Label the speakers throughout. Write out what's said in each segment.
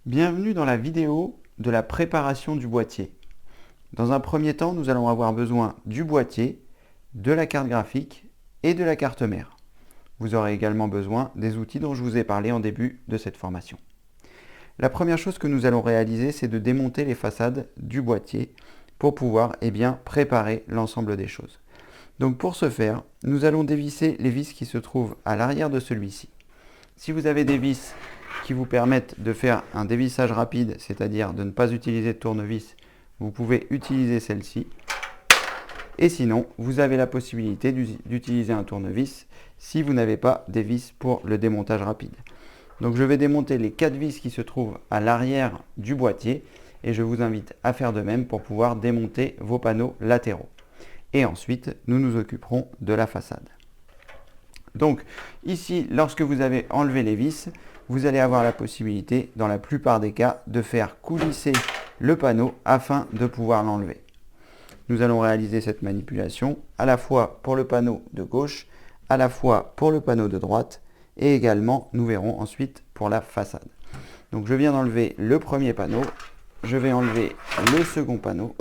Speaker 1: Bienvenue dans la vidéo de la préparation du boîtier. Dans un premier temps, nous allons avoir besoin du boîtier, de la carte graphique et de la carte mère. Vous aurez également besoin des outils dont je vous ai parlé en début de cette formation. La première chose que nous allons réaliser, c'est de démonter les façades du boîtier pour pouvoir préparer l'ensemble des choses. Donc pour ce faire, nous allons dévisser les vis qui se trouvent à l'arrière de celui-ci. Si vous avez des vis qui vous permettent de faire un dévissage rapide, c'est-à-dire de ne pas utiliser de tournevis, vous pouvez utiliser celle-ci. Et sinon, vous avez la possibilité d'utiliser un tournevis si vous n'avez pas des vis pour le démontage rapide. Donc je vais démonter les 4 vis qui se trouvent à l'arrière du boîtier et je vous invite à faire de même pour pouvoir démonter vos panneaux latéraux. Et ensuite, nous nous occuperons de la façade. Donc ici, lorsque vous avez enlevé les vis, vous allez avoir la possibilité, dans la plupart des cas, de faire coulisser le panneau afin de pouvoir l'enlever. Nous allons réaliser cette manipulation à la fois pour le panneau de gauche, à la fois pour le panneau de droite et également, nous verrons ensuite, pour la façade. Donc je viens d'enlever le premier panneau, je vais enlever le second panneau,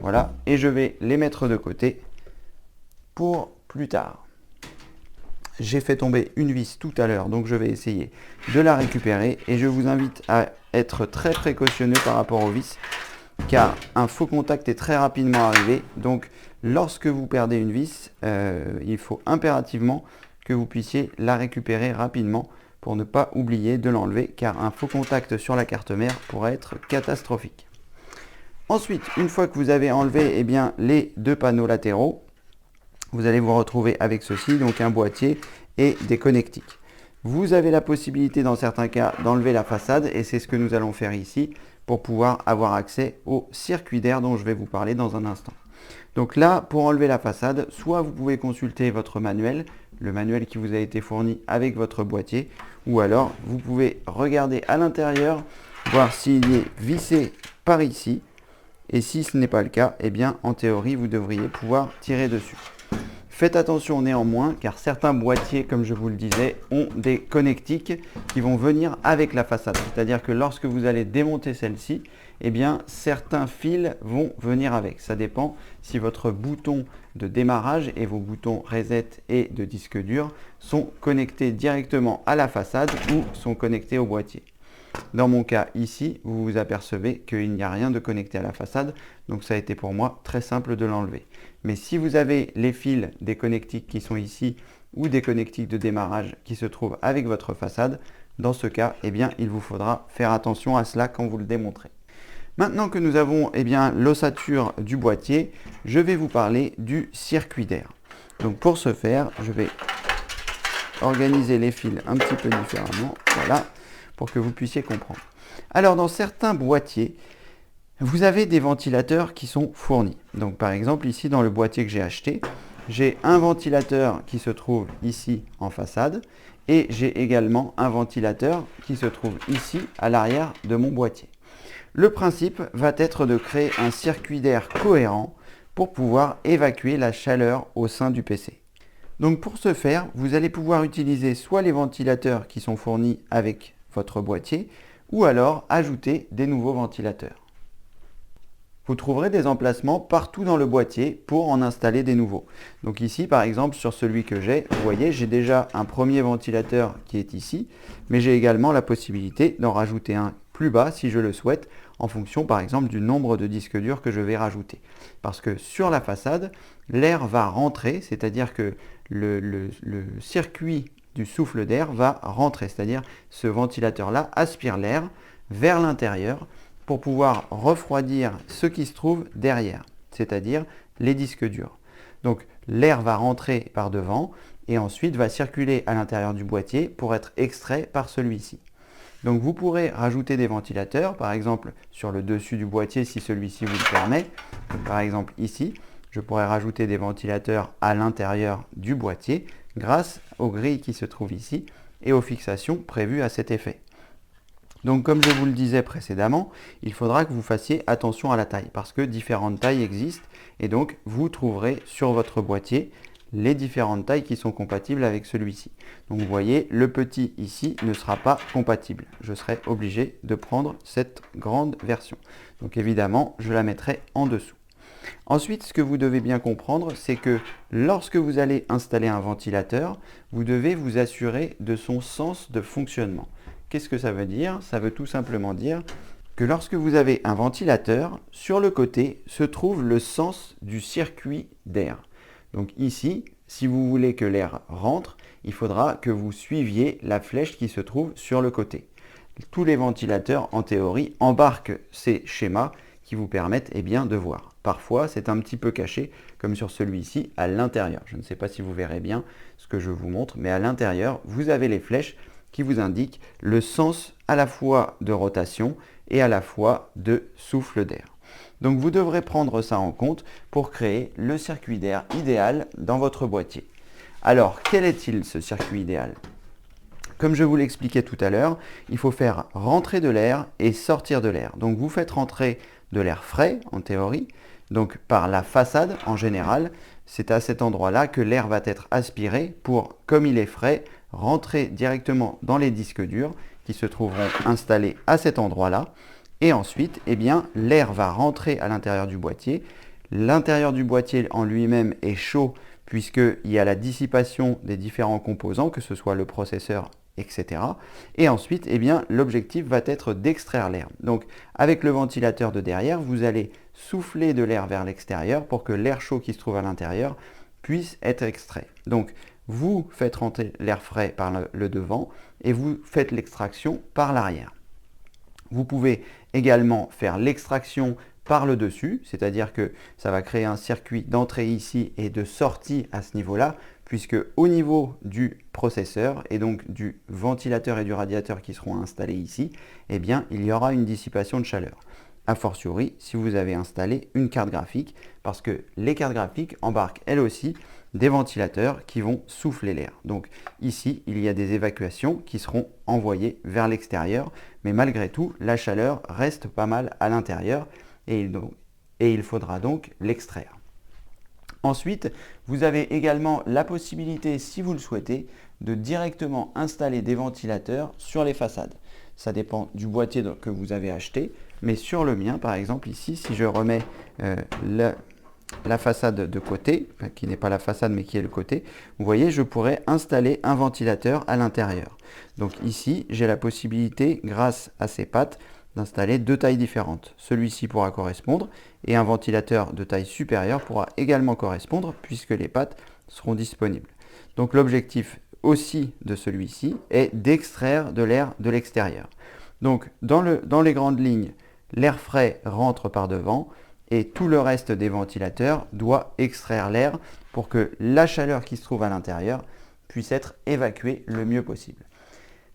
Speaker 1: voilà, et je vais les mettre de côté pour plus tard. J'ai fait tomber une vis tout à l'heure, donc je vais essayer de la récupérer et je vous invite à être très précautionneux par rapport aux vis car un faux contact est très rapidement arrivé. Donc lorsque vous perdez une vis, il faut impérativement que vous puissiez la récupérer rapidement pour ne pas oublier de l'enlever car un faux contact sur la carte mère pourrait être catastrophique. Ensuite, une fois que vous avez enlevé les 2 panneaux latéraux, vous allez vous retrouver avec ceci, donc un boîtier et des connectiques. Vous avez la possibilité dans certains cas d'enlever la façade et c'est ce que nous allons faire ici pour pouvoir avoir accès au circuit d'air dont je vais vous parler dans un instant. Donc là, pour enlever la façade, soit vous pouvez consulter votre manuel, le manuel qui vous a été fourni avec votre boîtier, ou alors vous pouvez regarder à l'intérieur, voir s'il est vissé par ici. Et si ce n'est pas le cas, en théorie, vous devriez pouvoir tirer dessus. Faites attention néanmoins, car certains boîtiers, comme je vous le disais, ont des connectiques qui vont venir avec la façade. C'est-à-dire que lorsque vous allez démonter celle-ci, certains fils vont venir avec. Ça dépend si votre bouton de démarrage et vos boutons reset et de disque dur sont connectés directement à la façade ou sont connectés au boîtier. Dans mon cas ici, vous vous apercevez qu'il n'y a rien de connecté à la façade, donc ça a été pour moi très simple de l'enlever. Mais si vous avez les fils des connectiques qui sont ici ou des connectiques de démarrage qui se trouvent avec votre façade, dans ce cas, il vous faudra faire attention à cela quand vous le démontrez. Maintenant que nous avons l'ossature du boîtier, je vais vous parler du circuit d'air. Donc pour ce faire, je vais organiser les fils un petit peu différemment, voilà, pour que vous puissiez comprendre. Alors dans certains boîtiers, vous avez des ventilateurs qui sont fournis. Donc par exemple ici dans le boîtier que j'ai acheté, j'ai un ventilateur qui se trouve ici en façade et j'ai également un ventilateur qui se trouve ici à l'arrière de mon boîtier. Le principe va être de créer un circuit d'air cohérent pour pouvoir évacuer la chaleur au sein du PC. Donc pour ce faire, vous allez pouvoir utiliser soit les ventilateurs qui sont fournis avec votre boîtier ou alors ajouter des nouveaux ventilateurs. Vous trouverez des emplacements partout dans le boîtier pour en installer des nouveaux. Donc ici par exemple sur celui que j'ai, vous voyez j'ai déjà un premier ventilateur qui est ici, mais j'ai également la possibilité d'en rajouter un plus bas si je le souhaite en fonction par exemple du nombre de disques durs que je vais rajouter. Parce que sur la façade, l'air va rentrer, c'est-à-dire que le circuit du souffle d'air va rentrer, c'est-à-dire ce ventilateur-là aspire l'air vers l'intérieur pour pouvoir refroidir ce qui se trouve derrière, c'est-à-dire les disques durs. Donc l'air va rentrer par devant et ensuite va circuler à l'intérieur du boîtier pour être extrait par celui-ci. Donc vous pourrez rajouter des ventilateurs, par exemple sur le dessus du boîtier si celui-ci vous le permet. Donc, par exemple ici, je pourrais rajouter des ventilateurs à l'intérieur du boîtier grâce aux grilles qui se trouvent ici et aux fixations prévues à cet effet. Donc comme je vous le disais précédemment, il faudra que vous fassiez attention à la taille parce que différentes tailles existent et donc vous trouverez sur votre boîtier les différentes tailles qui sont compatibles avec celui-ci. Donc vous voyez, le petit ici ne sera pas compatible. Je serai obligé de prendre cette grande version. Donc évidemment, je la mettrai en dessous. Ensuite, ce que vous devez bien comprendre, c'est que lorsque vous allez installer un ventilateur, vous devez vous assurer de son sens de fonctionnement. Qu'est-ce que ça veut dire? Ça veut tout simplement dire que lorsque vous avez un ventilateur, sur le côté se trouve le sens du circuit d'air. Donc ici, si vous voulez que l'air rentre, il faudra que vous suiviez la flèche qui se trouve sur le côté. Tous les ventilateurs, en théorie, embarquent ces schémas qui vous permettent de voir. Parfois, c'est un petit peu caché, comme sur celui-ci, à l'intérieur. Je ne sais pas si vous verrez bien ce que je vous montre, mais à l'intérieur, vous avez les flèches qui vous indiquent le sens à la fois de rotation et à la fois de souffle d'air. Donc vous devrez prendre ça en compte pour créer le circuit d'air idéal dans votre boîtier. Alors, quel est-il ce circuit idéal? Comme je vous l'expliquais tout à l'heure, il faut faire rentrer de l'air et sortir de l'air. Donc vous faites rentrer de l'air frais, en théorie, donc par la façade en général. C'est à cet endroit-là que l'air va être aspiré pour, comme il est frais, rentrer directement dans les disques durs qui se trouveront installés à cet endroit-là. Et ensuite, l'air va rentrer à l'intérieur du boîtier. L'intérieur du boîtier en lui-même est chaud puisqu'il y a la dissipation des différents composants, que ce soit le processeur, etc. Et ensuite, l'objectif va être d'extraire l'air. Donc, avec le ventilateur de derrière, vous allez souffler de l'air vers l'extérieur pour que l'air chaud qui se trouve à l'intérieur puisse être extrait. Donc, vous faites rentrer l'air frais par le devant et vous faites l'extraction par l'arrière. Vous pouvez également faire l'extraction par le dessus, c'est-à-dire que ça va créer un circuit d'entrée ici et de sortie à ce niveau-là, puisque au niveau du processeur et donc du ventilateur et du radiateur qui seront installés ici, il y aura une dissipation de chaleur. A fortiori, si vous avez installé une carte graphique, parce que les cartes graphiques embarquent elles aussi des ventilateurs qui vont souffler l'air. Donc ici, il y a des évacuations qui seront envoyées vers l'extérieur, mais malgré tout, la chaleur reste pas mal à l'intérieur et il faudra donc l'extraire. Ensuite, vous avez également la possibilité, si vous le souhaitez, de directement installer des ventilateurs sur les façades. Ça dépend du boîtier que vous avez acheté, mais sur le mien, par exemple, ici, si je remets la façade de côté, qui n'est pas la façade mais qui est le côté, vous voyez, je pourrais installer un ventilateur à l'intérieur. Donc ici, j'ai la possibilité, grâce à ces pattes, d'installer deux tailles différentes. Celui-ci pourra correspondre et un ventilateur de taille supérieure pourra également correspondre puisque les pattes seront disponibles. Donc l'objectif aussi de celui-ci est d'extraire de l'air de l'extérieur. Donc dans les grandes lignes, l'air frais rentre par devant et tout le reste des ventilateurs doit extraire l'air pour que la chaleur qui se trouve à l'intérieur puisse être évacuée le mieux possible.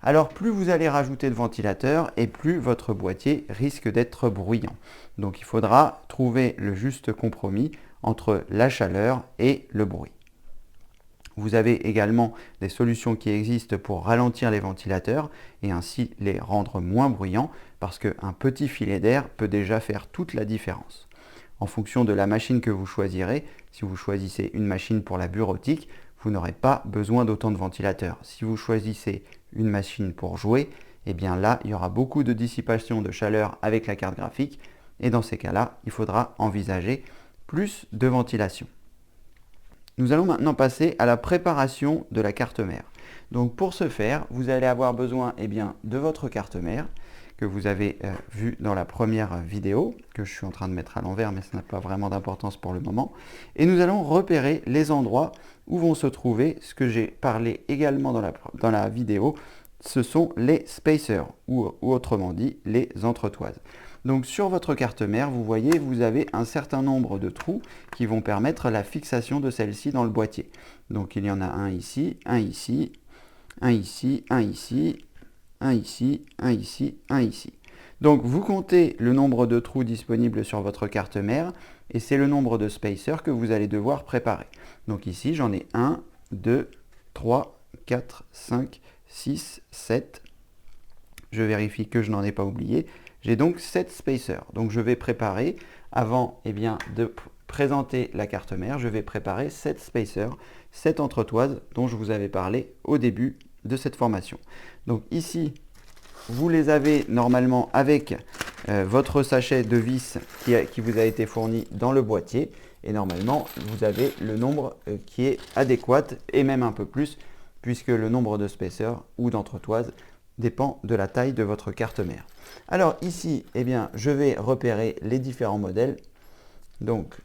Speaker 1: Alors plus vous allez rajouter de ventilateurs et plus votre boîtier risque d'être bruyant. Donc il faudra trouver le juste compromis entre la chaleur et le bruit. Vous avez également des solutions qui existent pour ralentir les ventilateurs et ainsi les rendre moins bruyants parce qu'un petit filet d'air peut déjà faire toute la différence. En fonction de la machine que vous choisirez, si vous choisissez une machine pour la bureautique, vous n'aurez pas besoin d'autant de ventilateurs. Si vous choisissez une machine pour jouer, là, il y aura beaucoup de dissipation de chaleur avec la carte graphique et dans ces cas-là, il faudra envisager plus de ventilation. Nous allons maintenant passer à la préparation de la carte mère. Donc pour ce faire, vous allez avoir besoin de votre carte mère que vous avez vu dans la première vidéo, que je suis en train de mettre à l'envers, mais ça n'a pas vraiment d'importance pour le moment. Et nous allons repérer les endroits où vont se trouver, ce que j'ai parlé également dans la vidéo, ce sont les spacers, ou autrement dit, les entretoises. Donc sur votre carte mère, vous voyez, vous avez un certain nombre de trous qui vont permettre la fixation de celle-ci dans le boîtier. Donc il y en a un ici, un ici, un ici, un ici, un ici, un ici, un ici. Donc vous comptez le nombre de trous disponibles sur votre carte mère et c'est le nombre de spacers que vous allez devoir préparer. Donc ici j'en ai 1, 2, 3, 4, 5, 6, 7. Je vérifie que je n'en ai pas oublié. J'ai donc 7 spacers. Donc je vais préparer, avant de présenter la carte mère, je vais préparer 7 spacers, 7 entretoises dont je vous avais parlé au début de cette formation. Donc ici, vous les avez normalement avec votre sachet de vis qui vous a été fourni dans le boîtier. Et normalement, vous avez le nombre qui est adéquat et même un peu plus, puisque le nombre de spacers ou d'entretoises dépend de la taille de votre carte mère. Alors ici, je vais repérer les différents modèles. Donc,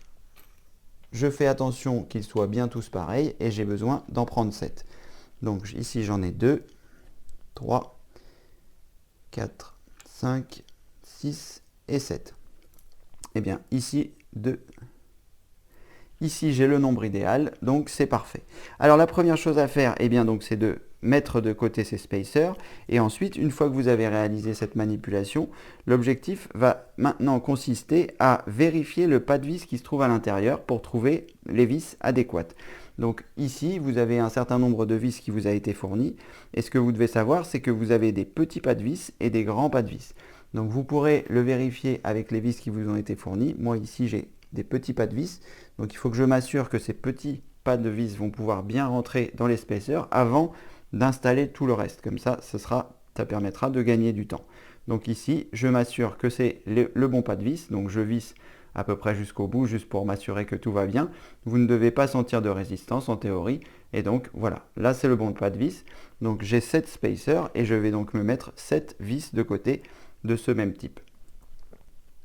Speaker 1: je fais attention qu'ils soient bien tous pareils et j'ai besoin d'en prendre 7. Donc ici, j'en ai 2, 3, 4, 5, 6 et 7. Ici, ici j'ai le nombre idéal, donc c'est parfait. Alors la première chose à faire, c'est de mettre de côté ces spacers. Et ensuite, une fois que vous avez réalisé cette manipulation, l'objectif va maintenant consister à vérifier le pas de vis qui se trouve à l'intérieur pour trouver les vis adéquates. Donc ici, vous avez un certain nombre de vis qui vous a été fourni. Et ce que vous devez savoir, c'est que vous avez des petits pas de vis et des grands pas de vis. Donc vous pourrez le vérifier avec les vis qui vous ont été fournis. Moi ici, j'ai des petits pas de vis. Donc il faut que je m'assure que ces petits pas de vis vont pouvoir bien rentrer dans les spacers avant d'installer tout le reste. Comme ça, ça permettra de gagner du temps. Donc ici, je m'assure que c'est le bon pas de vis. Donc je visse à peu près jusqu'au bout, juste pour m'assurer que tout va bien. Vous ne devez pas sentir de résistance en théorie. Et donc voilà, là c'est le bon pas de vis. Donc j'ai 7 spacers et je vais donc me mettre 7 vis de côté de ce même type.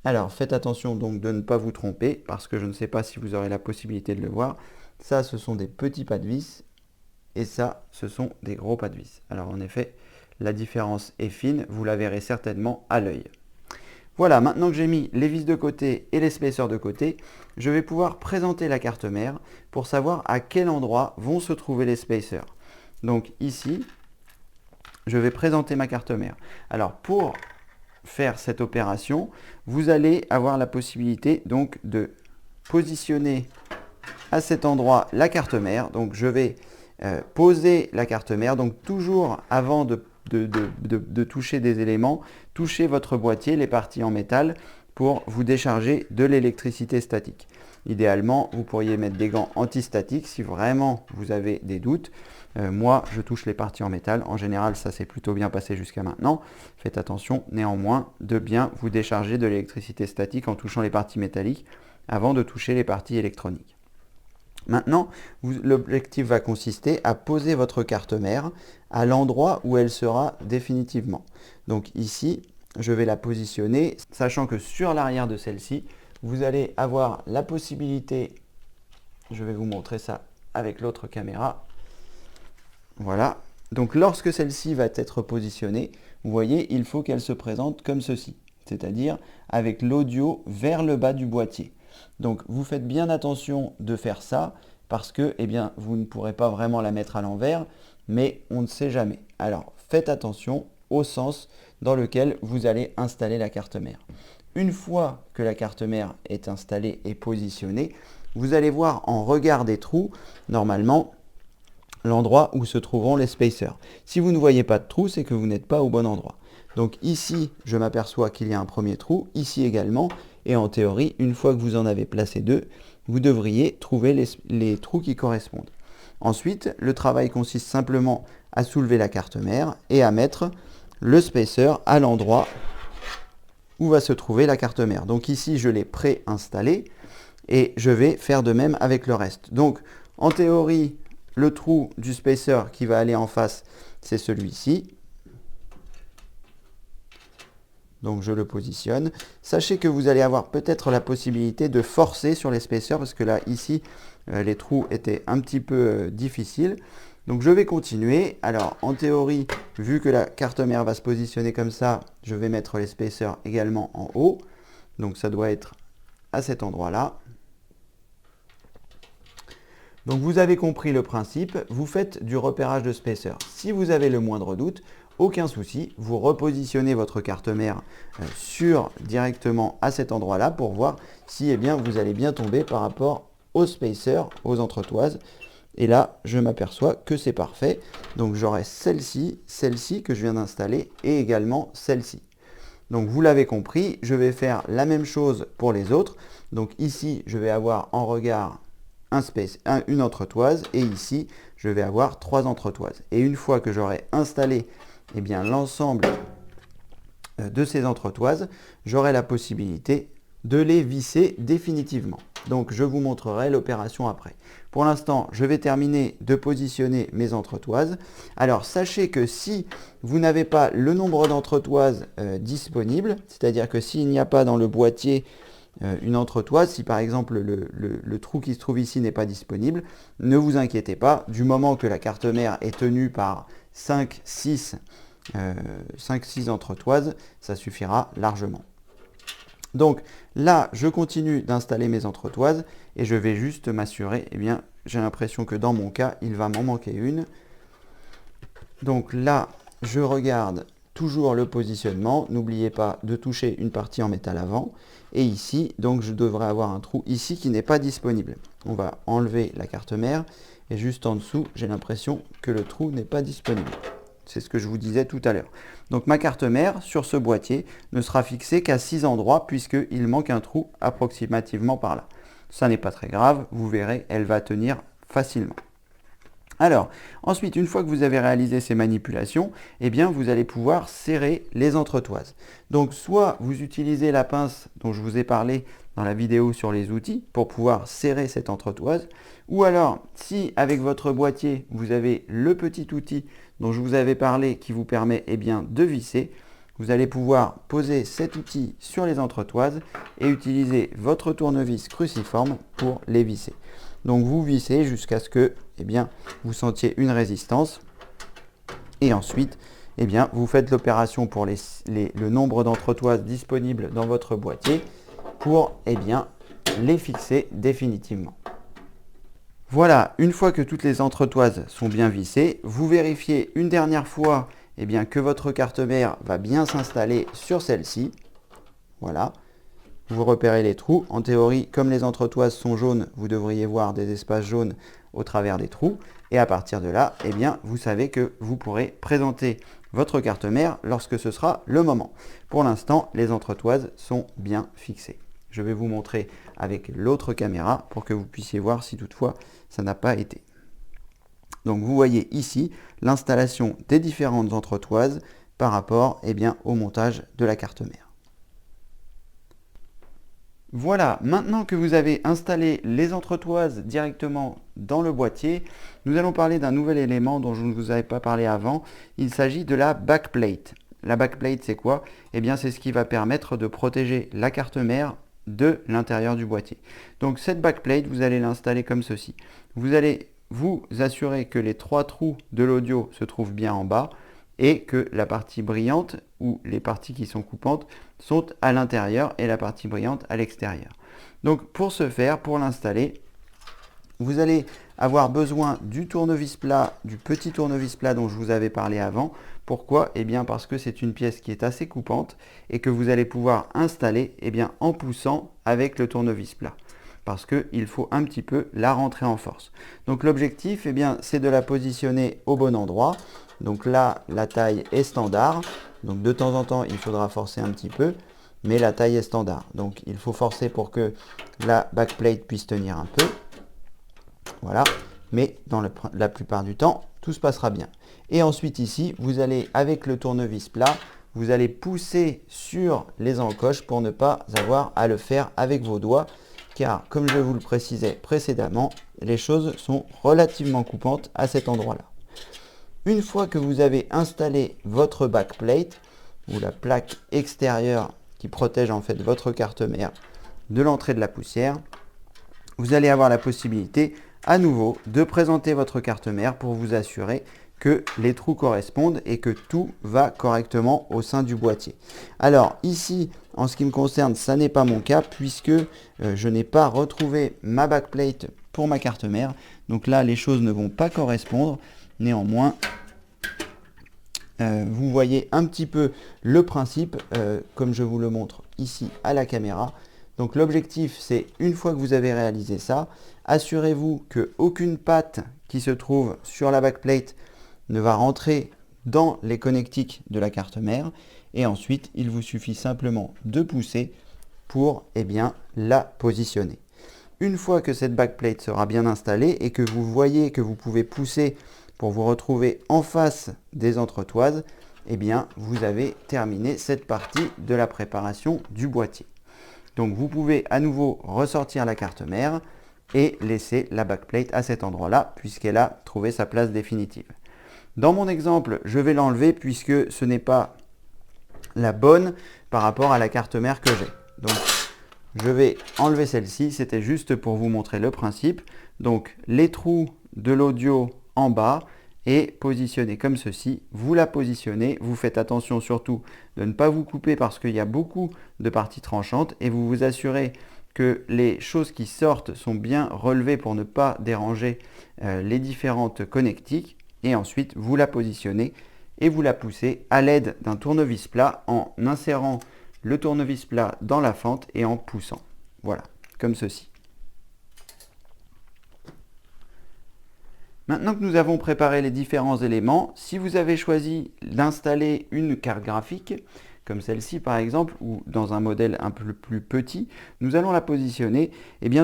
Speaker 1: Alors faites attention donc de ne pas vous tromper, parce que je ne sais pas si vous aurez la possibilité de le voir. Ça, ce sont des petits pas de vis. Et ça, ce sont des gros pas de vis. Alors en effet, la différence est fine, vous la verrez certainement à l'œil. Voilà, maintenant que j'ai mis les vis de côté et les spacers de côté, je vais pouvoir présenter la carte mère pour savoir à quel endroit vont se trouver les spacers. Donc ici, je vais présenter ma carte mère. Alors pour faire cette opération, vous allez avoir la possibilité donc de positionner à cet endroit la carte mère. Donc je vais poser la carte mère, donc toujours avant de toucher des éléments, touchez votre boîtier, les parties en métal, pour vous décharger de l'électricité statique. Idéalement, vous pourriez mettre des gants antistatiques si vraiment vous avez des doutes. Moi, je touche les parties en métal. En général, ça s'est plutôt bien passé jusqu'à maintenant. Faites attention néanmoins de bien vous décharger de l'électricité statique en touchant les parties métalliques avant de toucher les parties électroniques. Maintenant, l'objectif va consister à poser votre carte mère à l'endroit où elle sera définitivement. Donc ici, je vais la positionner, sachant que sur l'arrière de celle-ci, vous allez avoir la possibilité, je vais vous montrer ça avec l'autre caméra, voilà. Donc lorsque celle-ci va être positionnée, vous voyez, il faut qu'elle se présente comme ceci, c'est-à-dire avec l'audio vers le bas du boîtier. Donc vous faites bien attention de faire ça parce que vous ne pourrez pas vraiment la mettre à l'envers, mais on ne sait jamais. Alors faites attention au sens dans lequel vous allez installer la carte mère. Une fois que la carte mère est installée et positionnée, vous allez voir en regard des trous, normalement, l'endroit où se trouveront les spacers. Si vous ne voyez pas de trou, c'est que vous n'êtes pas au bon endroit. Donc ici, je m'aperçois qu'il y a un premier trou, ici également, et en théorie, une fois que vous en avez placé 2, vous devriez trouver les trous qui correspondent. Ensuite, le travail consiste simplement à soulever la carte mère et à mettre le spacer à l'endroit où va se trouver la carte mère. Donc ici, je l'ai préinstallé et je vais faire de même avec le reste. Donc en théorie, le trou du spacer qui va aller en face, c'est celui-ci. Donc je le positionne. Sachez que vous allez avoir peut-être la possibilité de forcer sur les spacers parce que là, ici, les trous étaient un petit peu difficiles. Donc je vais continuer. Alors en théorie, vu que la carte mère va se positionner comme ça, je vais mettre les spacers également en haut. Donc ça doit être à cet endroit-là. Donc vous avez compris le principe, vous faites du repérage de spacer. Si vous avez le moindre doute, aucun souci, vous repositionnez votre carte mère directement à cet endroit-là pour voir si vous allez bien tomber par rapport aux spacers, aux entretoises. Et là, je m'aperçois que c'est parfait. Donc j'aurai celle-ci que je viens d'installer et également celle-ci. Donc vous l'avez compris, je vais faire la même chose pour les autres. Donc ici, je vais avoir en regard une entretoise et ici, je vais avoir 3 entretoises. Et une fois que j'aurai installé eh bien, l'ensemble de ces entretoises, j'aurai la possibilité de les visser définitivement. Donc je vous montrerai l'opération après. Pour l'instant, je vais terminer de positionner mes entretoises. Alors sachez que si vous n'avez pas le nombre d'entretoises disponibles, c'est-à-dire que s'il n'y a pas dans le boîtier une entretoise, si par exemple le trou qui se trouve ici n'est pas disponible, ne vous inquiétez pas, du moment que la carte mère est tenue par 5-6 entretoises, ça suffira largement. Donc là, je continue d'installer mes entretoises et je vais juste m'assurer, eh bien, j'ai l'impression que dans mon cas, il va m'en manquer une. Donc là, je regarde toujours le positionnement. N'oubliez pas de toucher une partie en métal avant. Et ici, donc je devrais avoir un trou ici qui n'est pas disponible. On va enlever la carte mère et juste en dessous, j'ai l'impression que le trou n'est pas disponible. C'est ce que je vous disais tout à l'heure. Donc ma carte mère sur ce boîtier ne sera fixée qu'à 6 endroits puisqu'il manque un trou approximativement par là. Ça n'est pas très grave, vous verrez, elle va tenir facilement. Alors, ensuite, une fois que vous avez réalisé ces manipulations, eh bien, vous allez pouvoir serrer les entretoises. Donc, soit vous utilisez la pince dont je vous ai parlé dans la vidéo sur les outils pour pouvoir serrer cette entretoise, ou alors, si avec votre boîtier, vous avez le petit outil dont je vous avais parlé qui vous permet eh bien, de visser, vous allez pouvoir poser cet outil sur les entretoises et utiliser votre tournevis cruciforme pour les visser. Donc vous vissez jusqu'à ce que eh bien, vous sentiez une résistance et ensuite eh bien, vous faites l'opération pour le nombre d'entretoises disponibles dans votre boîtier pour eh bien, les fixer définitivement. Voilà, une fois que toutes les entretoises sont bien vissées, vous vérifiez une dernière fois eh bien, que votre carte mère va bien s'installer sur celle-ci. Voilà. Vous repérez les trous. En théorie, comme les entretoises sont jaunes, vous devriez voir des espaces jaunes au travers des trous. Et à partir de là, eh bien, vous savez que vous pourrez présenter votre carte mère lorsque ce sera le moment. Pour l'instant, les entretoises sont bien fixées. Je vais vous montrer avec l'autre caméra pour que vous puissiez voir si toutefois ça n'a pas été. Donc vous voyez ici l'installation des différentes entretoises par rapport eh bien, au montage de la carte mère. Voilà, maintenant que vous avez installé les entretoises directement dans le boîtier, nous allons parler d'un nouvel élément dont je ne vous avais pas parlé avant. Il s'agit de la backplate. La backplate, c'est quoi? Eh bien, c'est ce qui va permettre de protéger la carte mère de l'intérieur du boîtier. Donc cette backplate, vous allez l'installer comme ceci. Vous allez vous assurer que les 3 trous de l'audio se trouvent bien en bas et que la partie brillante ou les parties qui sont coupantes sont à l'intérieur et la partie brillante à l'extérieur. Donc pour ce faire, pour l'installer, vous allez avoir besoin du tournevis plat, du petit tournevis plat dont je vous avais parlé avant. Pourquoi? Eh bien parce que c'est une pièce qui est assez coupante et que vous allez pouvoir installer eh bien, en poussant avec le tournevis plat. Parce qu'il faut un petit peu la rentrer en force. Donc l'objectif, eh bien, c'est de la positionner au bon endroit. Donc là, la taille est standard. Donc de temps en temps, il faudra forcer un petit peu, mais la taille est standard. Donc il faut forcer pour que la backplate puisse tenir un peu. Voilà, mais dans la plupart du temps, tout se passera bien. Et ensuite ici, vous allez, avec le tournevis plat, vous allez pousser sur les encoches pour ne pas avoir à le faire avec vos doigts, car comme je vous le précisais précédemment, les choses sont relativement coupantes à cet endroit-là. Une fois que vous avez installé votre backplate, ou la plaque extérieure qui protège en fait votre carte mère de l'entrée de la poussière, vous allez avoir la possibilité à nouveau de présenter votre carte mère pour vous assurer que les trous correspondent et que tout va correctement au sein du boîtier. Alors ici, en ce qui me concerne, ça n'est pas mon cas puisque je n'ai pas retrouvé ma backplate pour ma carte mère. Donc là, les choses ne vont pas correspondre. Néanmoins, vous voyez un petit peu le principe, comme je vous le montre ici à la caméra. Donc l'objectif, c'est une fois que vous avez réalisé ça, assurez-vous qu'aucune patte qui se trouve sur la backplate ne va rentrer dans les connectiques de la carte mère. Et ensuite, il vous suffit simplement de pousser pour la positionner. Une fois que cette backplate sera bien installée et que vous voyez que vous pouvez pousser pour vous retrouver en face des entretoises, vous avez terminé cette partie de la préparation du boîtier. Donc vous pouvez à nouveau ressortir la carte mère et laisser la backplate à cet endroit-là puisqu'elle a trouvé sa place définitive. Dans mon exemple, je vais l'enlever puisque ce n'est pas la bonne par rapport à la carte mère que j'ai. Donc je vais enlever celle-ci, c'était juste pour vous montrer le principe. Donc les trous de l'audio en bas et positionnés comme ceci. Vous la positionnez, vous faites attention surtout de ne pas vous couper parce qu'il y a beaucoup de parties tranchantes et vous vous assurez que les choses qui sortent sont bien relevées pour ne pas déranger les différentes connectiques. Et ensuite, vous la positionnez et vous la poussez à l'aide d'un tournevis plat en insérant le tournevis plat dans la fente et en poussant. Voilà, comme ceci. Maintenant que nous avons préparé les différents éléments, si vous avez choisi d'installer une carte graphique, comme celle-ci par exemple, ou dans un modèle un peu plus petit, nous allons la positionner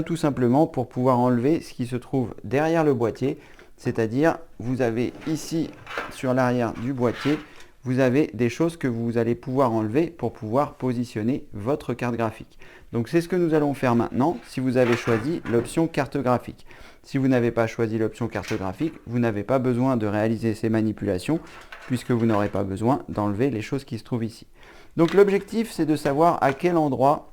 Speaker 1: tout simplement pour pouvoir enlever ce qui se trouve derrière le boîtier, c'est-à-dire vous avez ici sur l'arrière du boîtier, vous avez des choses que vous allez pouvoir enlever pour pouvoir positionner votre carte graphique. Donc c'est ce que nous allons faire maintenant si vous avez choisi l'option carte graphique. Si vous n'avez pas choisi l'option carte graphique, vous n'avez pas besoin de réaliser ces manipulations puisque vous n'aurez pas besoin d'enlever les choses qui se trouvent ici. Donc l'objectif, c'est de savoir à quel endroit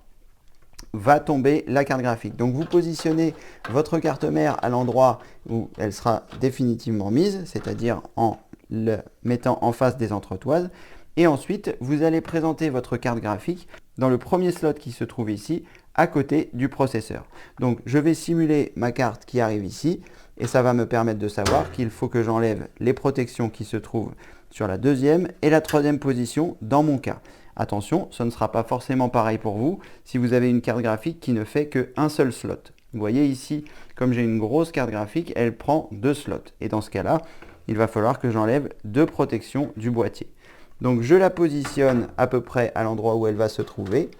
Speaker 1: va tomber la carte graphique. Donc vous positionnez votre carte mère à l'endroit où elle sera définitivement mise, c'est-à-dire en le mettant en face des entretoises. Et ensuite, vous allez présenter votre carte graphique dans le premier slot qui se trouve ici, à côté du processeur. Donc je vais simuler ma carte qui arrive ici et ça va me permettre de savoir qu'il faut que j'enlève les protections qui se trouvent sur la deuxième et la troisième position dans mon cas. Attention, ce ne sera pas forcément pareil pour vous si vous avez une carte graphique qui ne fait qu'un seul slot. Vous voyez ici, comme j'ai une grosse carte graphique, elle prend 2 slots. Et dans ce cas-là, il va falloir que j'enlève 2 protections du boîtier. Donc je la positionne à peu près à l'endroit où elle va se trouver.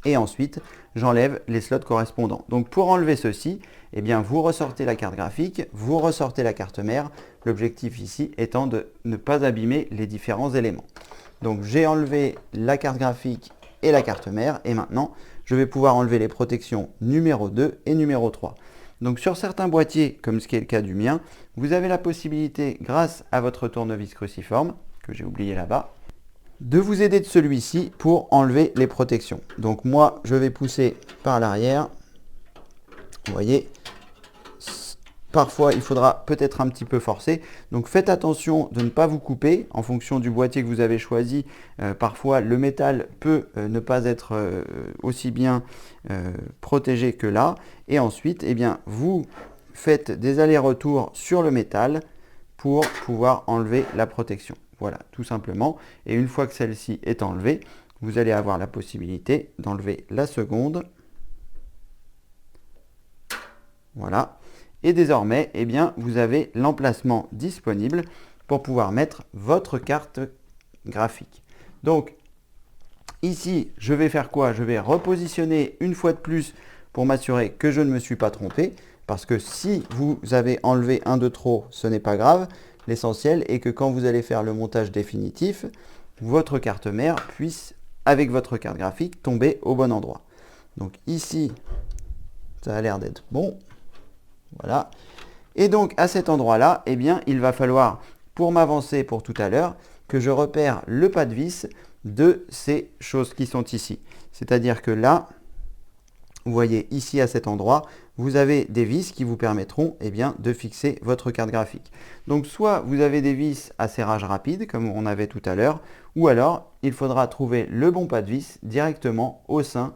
Speaker 1: Et ensuite, j'enlève les slots correspondants. Donc pour enlever ceci, vous ressortez la carte graphique, vous ressortez la carte mère. L'objectif ici étant de ne pas abîmer les différents éléments. Donc j'ai enlevé la carte graphique et la carte mère. Et maintenant, je vais pouvoir enlever les protections numéro 2 et numéro 3. Donc sur certains boîtiers, comme ce qui est le cas du mien, vous avez la possibilité, grâce à votre tournevis cruciforme, que j'ai oublié là-bas, de vous aider de celui-ci pour enlever les protections. Donc moi, je vais pousser par l'arrière. Vous voyez, parfois, il faudra peut-être un petit peu forcer. Donc faites attention de ne pas vous couper en fonction du boîtier que vous avez choisi. Parfois, le métal peut ne pas être aussi bien protégé que là. Et ensuite, vous faites des allers-retours sur le métal pour pouvoir enlever la protection. Voilà, tout simplement. Et une fois que celle-ci est enlevée, vous allez avoir la possibilité d'enlever la seconde. Voilà. Et désormais, vous avez l'emplacement disponible pour pouvoir mettre votre carte graphique. Donc, ici, je vais faire quoi? Je vais repositionner une fois de plus pour m'assurer que je ne me suis pas trompé. Parce que si vous avez enlevé un de trop, ce n'est pas grave. L'essentiel est que quand vous allez faire le montage définitif, votre carte mère puisse, avec votre carte graphique, tomber au bon endroit. Donc ici, ça a l'air d'être bon. Voilà. Et donc à cet endroit-là, il va falloir, pour m'avancer pour tout à l'heure, que je repère le pas de vis de ces choses qui sont ici. C'est-à-dire que là, vous voyez ici à cet endroit, vous avez des vis qui vous permettront de fixer votre carte graphique. Donc soit vous avez des vis à serrage rapide, comme on avait tout à l'heure, ou alors il faudra trouver le bon pas de vis directement au sein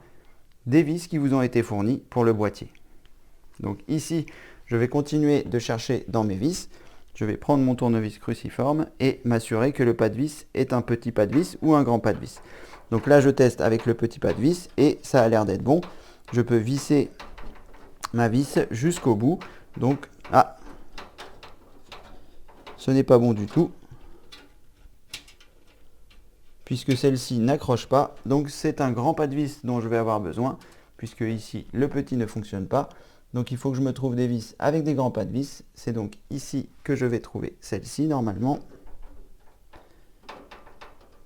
Speaker 1: des vis qui vous ont été fournies pour le boîtier. Donc ici, je vais continuer de chercher dans mes vis. Je vais prendre mon tournevis cruciforme et m'assurer que le pas de vis est un petit pas de vis ou un grand pas de vis. Donc là, je teste avec le petit pas de vis et ça a l'air d'être bon. Je peux visser ma vis jusqu'au bout. Donc, ce n'est pas bon du tout. puisque celle-ci n'accroche pas. Donc c'est un grand pas de vis dont je vais avoir besoin, puisque ici le petit ne fonctionne pas. Donc il faut que je me trouve des vis avec des grands pas de vis. C'est donc ici que je vais trouver celle-ci normalement.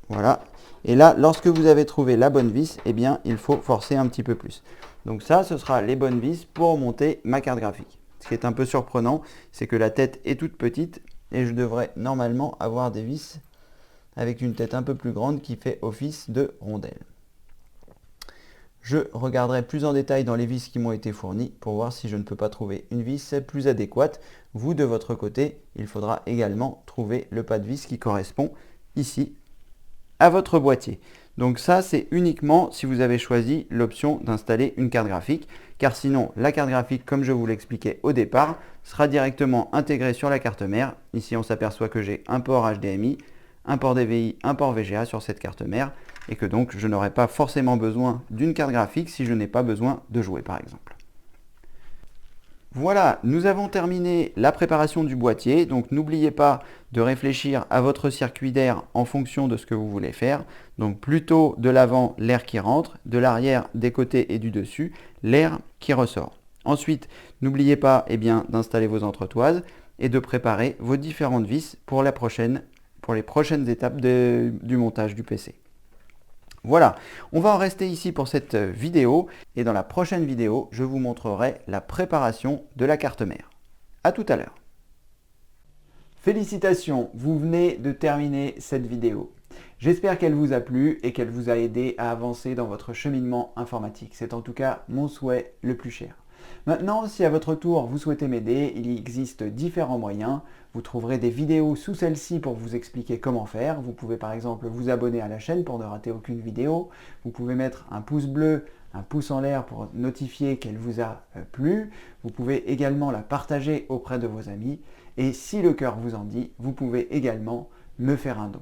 Speaker 1: Voilà. Et là, lorsque vous avez trouvé la bonne vis, eh bien, il faut forcer un petit peu plus. Donc ça, ce sera les bonnes vis pour monter ma carte graphique. Ce qui est un peu surprenant, c'est que la tête est toute petite et je devrais normalement avoir des vis avec une tête un peu plus grande qui fait office de rondelle. Je regarderai plus en détail dans les vis qui m'ont été fournies pour voir si je ne peux pas trouver une vis plus adéquate. Vous, de votre côté, il faudra également trouver le pas de vis qui correspond ici à votre boîtier. Donc ça, c'est uniquement si vous avez choisi l'option d'installer une carte graphique, car sinon, la carte graphique, comme je vous l'expliquais au départ, sera directement intégrée sur la carte mère. Ici, on s'aperçoit que j'ai un port HDMI, un port DVI, un port VGA sur cette carte mère, et que donc, je n'aurai pas forcément besoin d'une carte graphique si je n'ai pas besoin de jouer, par exemple. Voilà, nous avons terminé la préparation du boîtier, donc n'oubliez pas de réfléchir à votre circuit d'air en fonction de ce que vous voulez faire. Donc plutôt de l'avant, l'air qui rentre, de l'arrière, des côtés et du dessus, l'air qui ressort. Ensuite, n'oubliez pas d'installer vos entretoises et de préparer vos différentes vis pour les prochaines étapes du montage du PC. Voilà, on va en rester ici pour cette vidéo et dans la prochaine vidéo, je vous montrerai la préparation de la carte mère. A tout à l'heure. Félicitations, vous venez de terminer cette vidéo. J'espère qu'elle vous a plu et qu'elle vous a aidé à avancer dans votre cheminement informatique. C'est en tout cas mon souhait le plus cher. Maintenant, si à votre tour vous souhaitez m'aider, il existe différents moyens. Vous trouverez des vidéos sous celle-ci pour vous expliquer comment faire. Vous pouvez par exemple vous abonner à la chaîne pour ne rater aucune vidéo. Vous pouvez mettre un pouce bleu, un pouce en l'air pour notifier qu'elle vous a plu. Vous pouvez également la partager auprès de vos amis. Et si le cœur vous en dit, vous pouvez également me faire un don.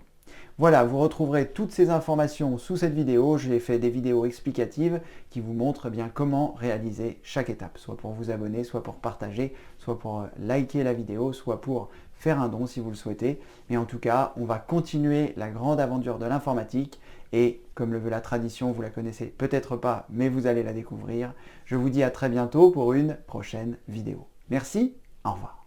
Speaker 1: Voilà, vous retrouverez toutes ces informations sous cette vidéo. J'ai fait des vidéos explicatives qui vous montrent bien comment réaliser chaque étape, soit pour vous abonner, soit pour partager, soit pour liker la vidéo, soit pour faire un don si vous le souhaitez. Mais en tout cas, on va continuer la grande aventure de l'informatique et comme le veut la tradition, vous la connaissez peut-être pas, mais vous allez la découvrir. Je vous dis à très bientôt pour une prochaine vidéo. Merci, au revoir.